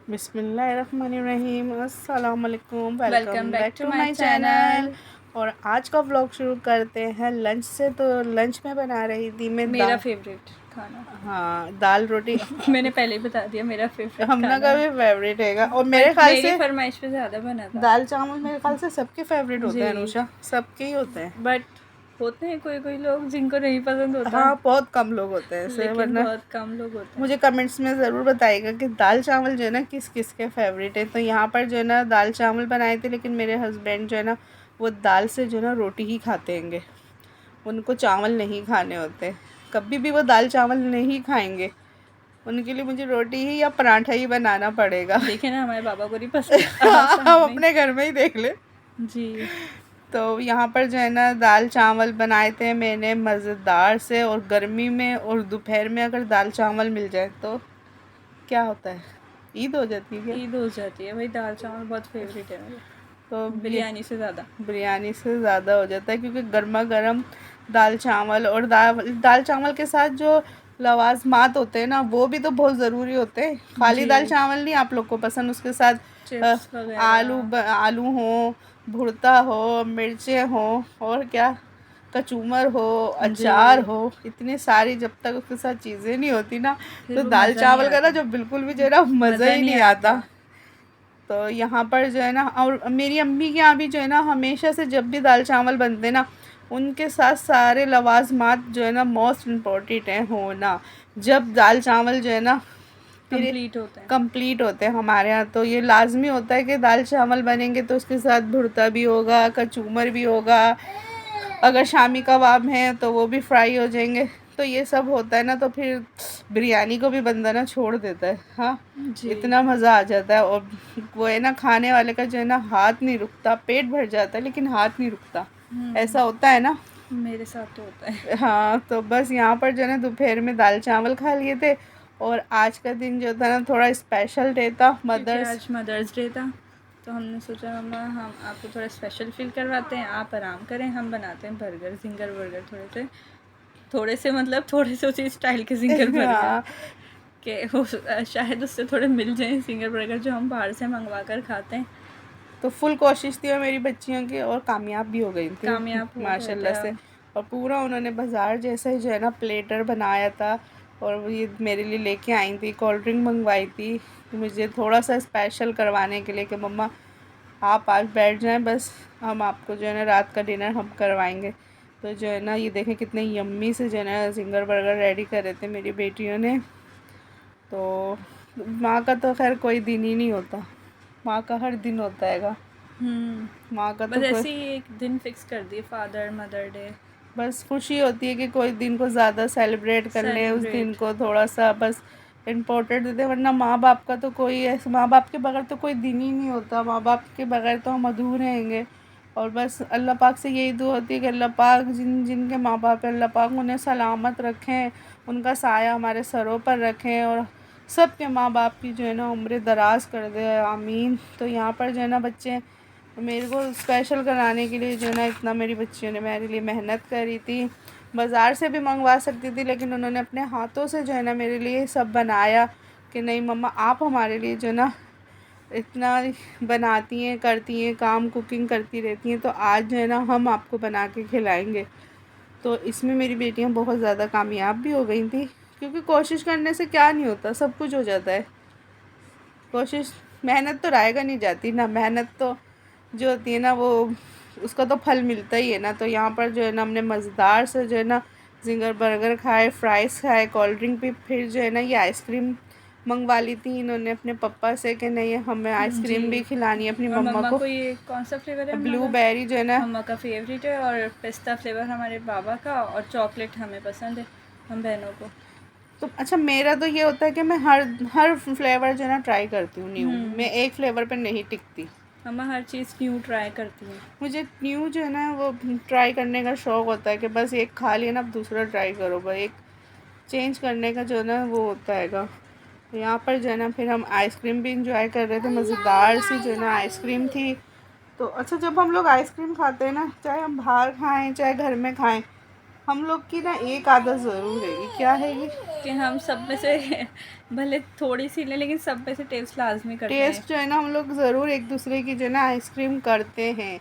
बिस्मिल्लाहिर्रहमानिर्रहीम। अस्सलाम वालेकुम। Welcome welcome back back to to my my channel. Channel. और आज का व्लॉग शुरू करते हैं लंच से। तो लंच में बना रही थी मैं मेरा दाल। फेवरेट खाना। हाँ, दाल रोटी। मैंने पहले ही बता दिया मेरा फेवरेट हमना खाना का है। भी फेवरेट हैगा और मेरे बट ख्याल मेरी से फरमाइश पे ज़्यादा बना था। दाल चावल मेरे ख्याल से सबके फेवरेट होते जी। हैं अनुषा, सबके ही होते हैं। बट होते हैं कोई कोई लोग जिनको नहीं पसंद होता, हाँ, बहुत कम लोग होते हैं ऐसे, लेकिन वरना बहुत कम लोग होते हैं। मुझे कमेंट्स में ज़रूर बताइएगा कि दाल चावल जो है ना किस किस के फेवरेट है। तो यहाँ पर जो है ना दाल चावल बनाए थे, लेकिन मेरे हस्बैंड जो है ना वो दाल से जो है ना रोटी ही खाते हैंगे, उनको चावल नहीं खाने होते। कभी भी वो दाल चावल नहीं खाएंगे, उनके लिए मुझे रोटी ही या पराठा ही बनाना पड़ेगा। देखे ना, हमारे पापा को नहीं पसंद, आप हम सामने। अपने घर में ही देख ले। जी। तो यहाँ पर जो है ना दाल चावल बनाए थे मैंने मज़ेदार से। और गर्मी में और दोपहर में अगर दाल चावल मिल जाए तो क्या होता है, ईद हो जाती है क्या। ईद हो जाती है भाई, दाल चावल बहुत फेवरेट है मेरे, तो ये बिरयानी से ज़्यादा। बिरयानी से ज़्यादा हो जाता है, क्योंकि गर्मा गर्म दाल चावल और दाल चावल के साथ जो लवाजमात होते हैं ना वो भी तो बहुत ज़रूरी होते हैं। खाली जी। दाल चावल नहीं आप लोग को पसंद, उसके साथ चिप्स वगैरह। आलू हो, भुर्ता हो, मिर्चें हो, और क्या, कचूमर हो, जी। अचार हो, इतनी सारी जब तक उसके साथ चीज़ें नहीं होती ना फिर तो वो दाल मज़ा नहीं चावल का ना आता। जो बिल्कुल भी जो है ना मज़ा मज़ा ही नहीं नहीं आता। आता। तो यहाँ पर जो है ना, और मेरी अम्मी के यहाँ भी जो है ना हमेशा से जब भी दाल चावल बनते ना उनके साथ सारे लवाजमात जो है ना मोस्ट इम्पॉर्टेंट है होना। जब दाल चावल जो है ना फिर कंप्लीट होते हैं। कंप्लीट होते हैं हमारे यहाँ, तो ये लाजमी होता है कि दाल चावल बनेंगे तो उसके साथ भुर्ता भी होगा, कचूमर भी होगा, अगर शामी कबाब हैं तो वो भी फ्राई हो जाएंगे। तो ये सब होता है ना, तो फिर बिरयानी को भी बंदा ना छोड़ देता है। हाँ, जी। इतना मज़ा आ जाता है। और वो है ना खाने वाले का जो है ना हाथ नहीं रुकता, पेट भर जाता है लेकिन हाथ नहीं रुकता, ऐसा होता है ना। मेरे साथ तो होता है। हाँ, तो बस यहाँ पर जो है ना दोपहर में दाल चावल खा लिए थे। और आज का दिन जो था ना थोड़ा स्पेशल डे था, क्योंकि मदर्स। आज मदर्स डे था, तो हमने सोचा मम्मा हम आपको थोड़ा स्पेशल फील करवाते हैं, आप आराम करें, हम बनाते हैं बर्गर, जिंगर बर्गर। थोड़े से मतलब थोड़े से उसी स्टाइल के जिंगर बर्गर हाँ, के हो, शायद उससे थोड़े मिल जाएं जिंगर बर्गर जो हम बाहर से मंगवा कर खाते हैं। तो फुल कोशिश थी और मेरी बच्चियों की, और कामयाब भी हो गई थी कामयाब हो गए थे माशाल्लाह से। हम। और पूरा उन्होंने बाज़ार जैसा ही जो है ना प्लेटर बनाया था। और ये मेरे लिए लेके आई थी, कोल्ड ड्रिंक मंगवाई थी मुझे थोड़ा सा स्पेशल करवाने के लिए कि मम्मा आप आज बैठ जाएं, बस हम आपको जो है ना रात का डिनर हम करवाएंगे। तो जो है ना ये देखें कितने यम्मी से जो है ना जिंगर बर्गर रेडी कर रहे थे मेरी बेटियों ने। तो माँ का तो खैर कोई दिन ही नहीं होता, माँ का हर दिन होता हैगा। माँ का तो बस कोई, ऐसे ही एक दिन फिक्स कर दिए, फादर मदर डे बस खुशी होती है कि कोई दिन को ज़्यादा सेलिब्रेट कर ले, उस दिन सेलिब्रेट। को थोड़ा सा बस इम्पोर्टेंट देते हैं। वरना माँ बाप का तो कोई ऐसे, माँ बाप के बगैर तो कोई दिन ही नहीं होता, माँ बाप के बगैर तो हम अधूरे रहेंगे। और बस अल्लाह पाक से यही दुआ होती है कि अल्लाह पाक जिनके माँ बाप है अल्लाह पाक उन्हें सलामत रखें, उनका साया हमारे सरों पर रखें, और सब के माँ बाप की जो है ना उम्र दराज कर दे, आमीन। तो यहाँ पर जो है ना बच्चे मेरे को स्पेशल कराने के लिए जो है ना इतना मेरी बच्चियों ने मेरे लिए मेहनत करी थी। बाज़ार से भी मंगवा सकती थी लेकिन उन्होंने अपने हाथों से जो है ना मेरे लिए सब बनाया कि नहीं मम्मा आप हमारे लिए जो है ना इतना बनाती हैं, करती हैं काम, कुकिंग करती रहती हैं, तो आज जो है ना हम आपको बना के खिलाएंगे। तो इसमें मेरी बेटियां बहुत ज़्यादा कामयाब भी हो गई थी, क्योंकि कोशिश करने से क्या नहीं होता, सब कुछ हो जाता है। कोशिश, मेहनत तो रायगा नहीं जाती ना, मेहनत तो जो होती है ना वो उसका तो फल मिलता ही है ना। तो यहाँ पर जो है ना हमने मज़ेदार से जो है ना जिंगर बर्गर खाए, फ्राइज़ खाए, कोल्ड ड्रिंक भी, फिर जो है ना ये आइसक्रीम मंगवा ली थी इन्होंने अपने पापा से कि नहीं हमें जी। आइसक्रीम भी खिलानी है अपनी और मम्मा मम्मा को। को ये कौन सा फ्लेवर है मम्मा का? ब्लूबेरी जो है ना, मम्मा का फेवरेट है, और पिस्ता फ्लेवर हमारे बाबा का, और चॉकलेट हमें पसंद है, हम बहनों को। तो अच्छा मेरा तो ये होता है कि मैं हर हर फ्लेवर जो है ना ट्राई करती हूँ न्यू, मैं एक फ्लेवर पर नहीं टिकती। मम्मा हर चीज़ न्यू ट्राई करती हैं। मुझे न्यू जो है ना वो ट्राई करने का शौक़ होता है कि बस एक खा लिया ना अब दूसरा ट्राई करो, बस एक चेंज करने का जो है ना वो होता हैगा। तो यहाँ पर जो है ना फिर हम आइसक्रीम भी इंजॉय कर रहे थे, मज़ेदार सी जो है ना आइसक्रीम थी। तो अच्छा जब हम लोग आइसक्रीम खाते हैं ना, चाहे हम बाहर खाएं चाहे घर में खाएं, हम लोग की ना एक आदत ज़रूर है, क्या है ये, कि हम सब में से भले थोड़ी सी लें लेकिन सब में से टेस्ट लाजमी करते हैं। टेस्ट जो है ना हम लोग ज़रूर एक दूसरे की जो है ना आइसक्रीम करते हैं,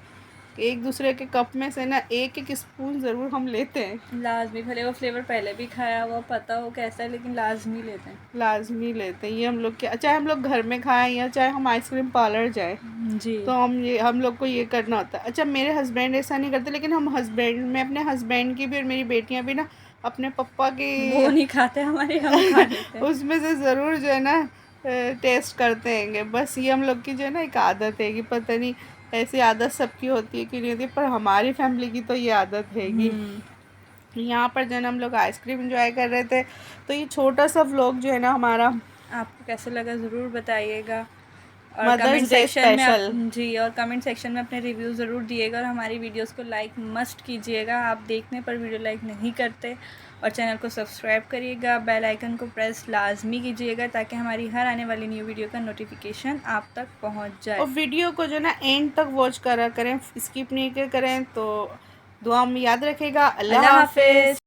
एक दूसरे के कप में से ना एक एक स्पून ज़रूर हम लेते हैं, लाजमी, भले वो फ्लेवर पहले भी खाया हुआ पता हो कैसा है, लेकिन लाजमी लेते हैं। लाजमी लेते हैं। ये हम लोग के, चाहे हम लोग घर में खाएं या चाहे हम आइसक्रीम पार्लर जाएं, जी। तो हम लोग को ये करना होता है। अच्छा, मेरे हस्बैंड ऐसा नहीं करते, लेकिन मैं अपने हस्बैंड की भी और मेरी बेटियां भी ना अपने पप्पा की वो नहीं खाते हमारे, हम खा लेते हैं। उसमें से ज़रूर जो है ना टेस्ट करते हैंगे। बस ये हम लोग की जो है ना एक आदत है कि पता नहीं ऐसी आदत सबकी होती है कि नहीं होती, पर हमारी फैमिली की तो ये आदत हैगी। यहाँ पर जो है ना हम लोग आइसक्रीम इंजॉय कर रहे थे, तो ये छोटा सा व्लॉग जो है ना हमारा आपको कैसा लगा ज़रूर बताइएगा, और मदर्स कमेंट डे सेक्शन में स्पेशल। जी, और कमेंट सेक्शन में अपने रिव्यू ज़रूर दिएगा, और हमारी वीडियोस को लाइक मस्ट कीजिएगा। आप देखने पर वीडियो लाइक नहीं करते, और चैनल को सब्सक्राइब करिएगा, बेल आइकन को प्रेस लाजमी कीजिएगा ताकि हमारी हर आने वाली न्यू वीडियो का नोटिफिकेशन आप तक पहुंच जाए। और वीडियो को जो ना एंड तक वॉच करा करें, स्किप नहीं करें। तो दुआ में याद रखेगा। अल्लाह अल्लाह हाफिज़। हाफिज़।